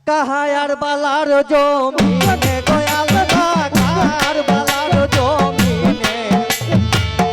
কাহায়ার বালার জমিনে গয়াল কাহার বালার জমিনে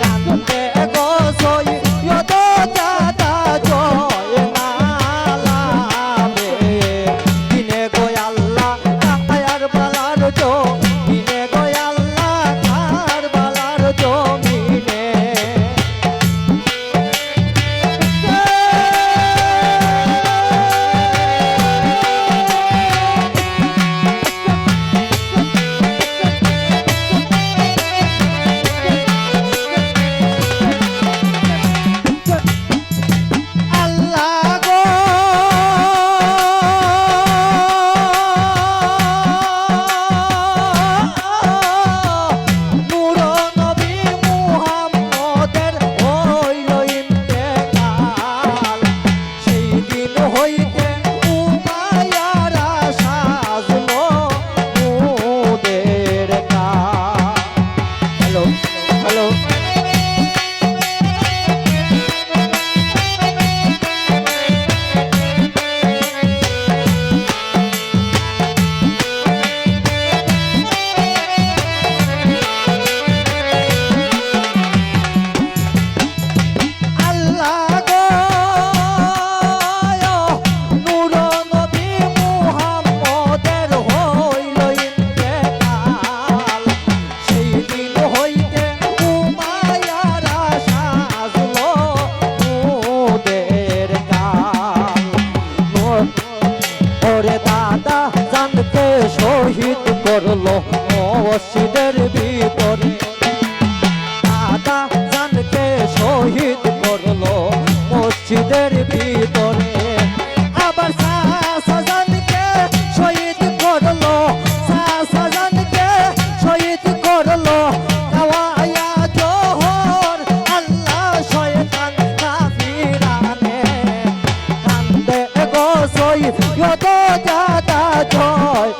কান্দে গো সৈয়দ দাদা জয় নালাবে দিনে গয়াল্লা কাহায়ার বালার জমিনে গয়াল্লা কাহার বালার জমিনে শহীদ করলো মসজিদের ভিতরে দাদা জানকে শহীদ করলো মসজিদের ভিতরে আবার শাহজাহানকে শহীদ করলো শাহজাহানকে শহীদ করলো কাওয়ায়া জোহর আল্লাহ শয়তান কাফিরানে কান্দে গো সৈয়দ দাদা জয়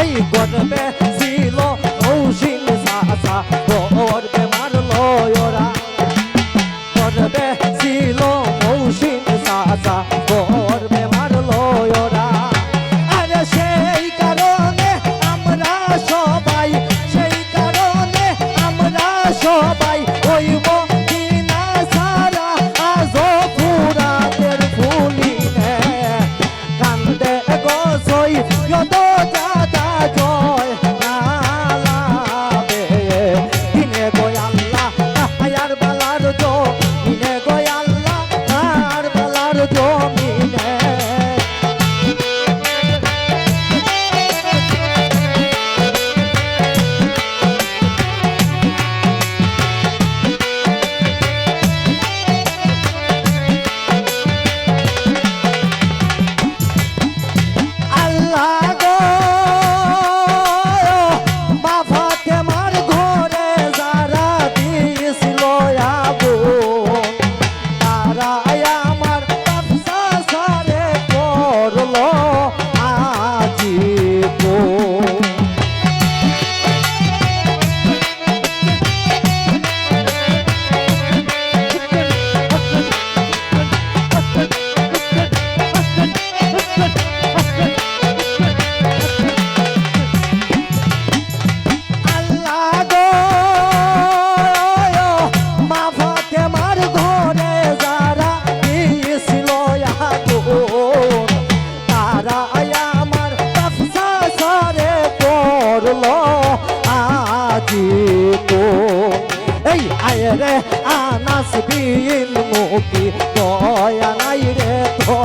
এই গর্বে ছিল কৌশিল সাসা গর্বে মারলো ওরা গর্বে ছিল কৌশিল সাসা গর্বে মারলো ওরা আরে সেই কারণে আমরা সবাই ওই মদিনা সারা আজো ফুরাতের ফুলিনে কান্দে গো সৈয়দ দাদা জয় নালাবে দিনে গয়াল্লা কাহায়ার বালার জমিনে গয়াল্লা কাহার বালার জমিনে বিন মুখী দয়া নাই রে তো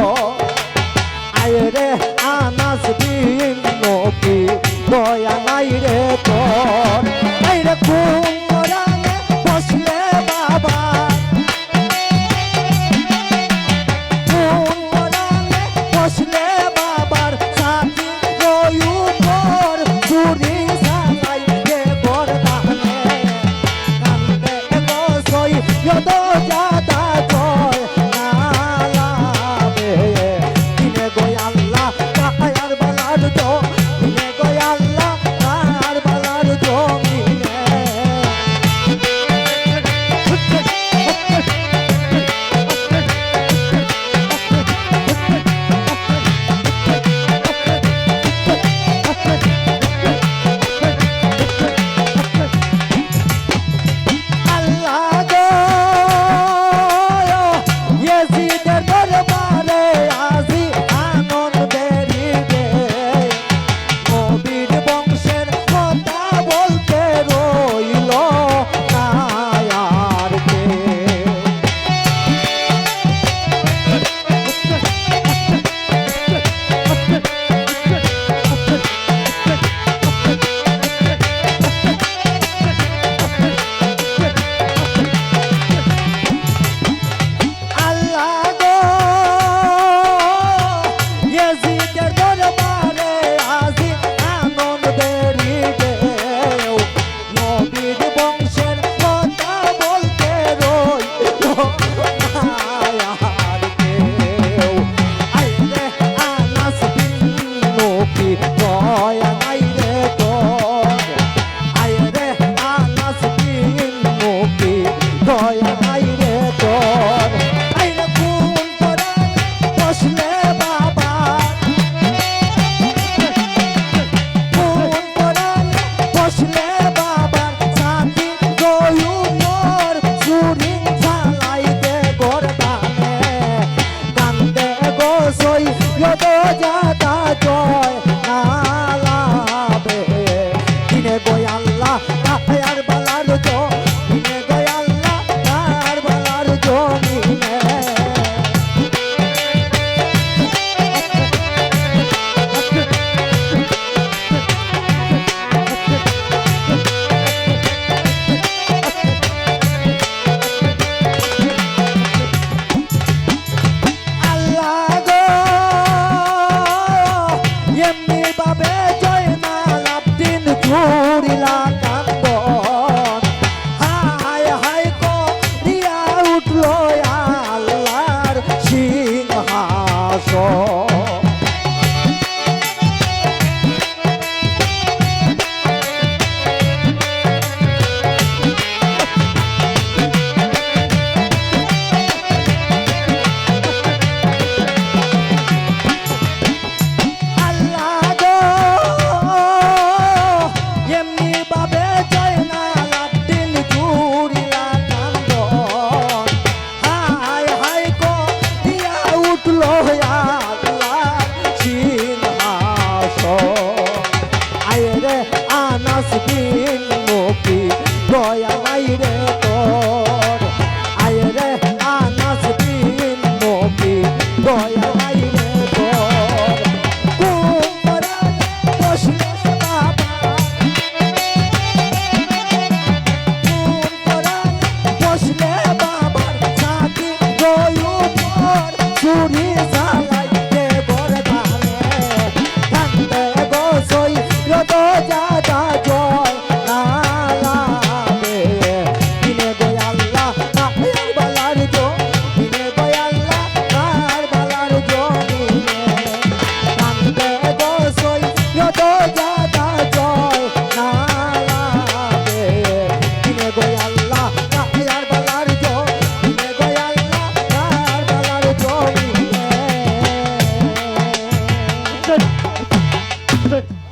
আয় রে আনাস বিন মুখী দয়া নাই রে তো আয় রে কোন পরাণে বসলে বাবা কোন পরাণে বসলে বাবার সাথী রয়ু পর চুরি সালাই কে বরদানে কান্দে গোসই যত জাদা জয় নালাবে দিনে গো আল্লাহ কায়ার বালার জো দিনে গো আল্লাহ কায়ার বালার জমিনে Good.